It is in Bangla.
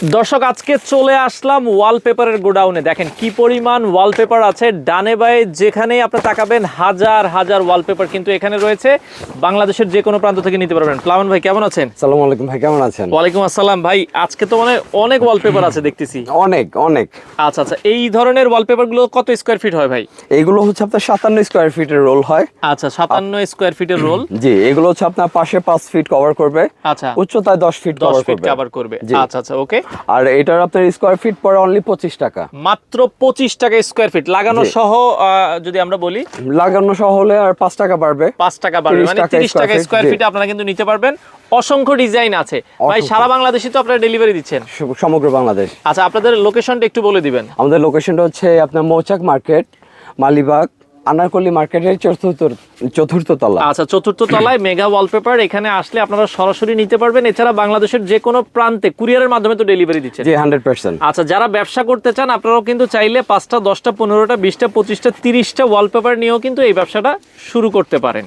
দর্শক আজকে চলে আসলাম ওয়ালপেপারের গোডাউনে। দেখেন কি পরিমাণ ওয়ালপেপার আছে, ডানে বায়ে যেখানেই আপনি তাকাবেন হাজার হাজার ওয়ালপেপার কিন্তু এখানে রয়েছে। বাংলাদেশের যে কোনো প্রান্ত থেকে নিতে পারবেন। প্লাবন ভাই কেমন আছেন? আসসালামু আলাইকুম ভাই, কেমন আছেন? ওয়ালাইকুম আসসালাম ভাই। আজকে তো মানে অনেক ওয়ালপেপার আছে দেখতেছি। অনেক অনেক। আচ্ছা আচ্ছা, এই ধরনের ওয়ালপেপার গুলো কত স্কোয়ার ফিট হয় ভাই? এইগুলো হচ্ছে আপনার 57 স্কোয়ার ফিটের রোল হয়। আচ্ছা, 57 স্কোয়ার ফিটের রোল। জি, এগুলো হচ্ছে আপনার পাশে 5 ফিট কভার করবে, আচ্ছা, উচ্চতায় 10 ফিট 10 কভার ফিট করবে। কভার করবে। জি। আচ্ছা আচ্ছা, ওকে। আর এটার আপনার স্কোয়ার ফিট পড়ে অনলি 25 টাকা, মাত্র 25 টাকা স্কোয়ার ফিট লাগানো জি। সহ। যদি আমরা বলি লাগানো সহ হলে আর 5 টাকা বাড়বে। 5 টাকা বাড়বে, 30 মানে টাকা 30 টাকা স্কয়ার স্কোয়ার ফিট, ফিটে আপনারা কিন্তু নিতে পারবেন। অসংখ্য ডিজাইন আছে ভাই, অসংখ্য। সারা বাংলাদেশে তো আপনারা ডেলিভারি দিচ্ছেন। সমগ্র বাংলাদেশ। আচ্ছা, আপনাদের লোকেশনটা একটু বলে দিবেন। আমাদের লোকেশনটা হচ্ছে আপনার মৌচাক মার্কেট, মালিবাগ, আনারকলি মার্কেটের চতুর্থ তলা। আচ্ছা, চতুর্থ তলায় মেগা ওয়ালপেপার। এখানে আসলে আপনারা সরাসরি নিতে পারবেন। এছাড়া বাংলাদেশের যে কোনো প্রান্তে কুরিয়ারের মাধ্যমে তো ডেলিভারি দিচ্ছেন। জি, 100%। আচ্ছা, যারা ব্যবসা করতে চান আপনারাও কিন্তু চাইলে 5টা 10টা 15টা 20টা 25টা 30টা ওয়ালপেপার নিয়েও কিন্তু এই ব্যবসাটা শুরু করতে পারেন।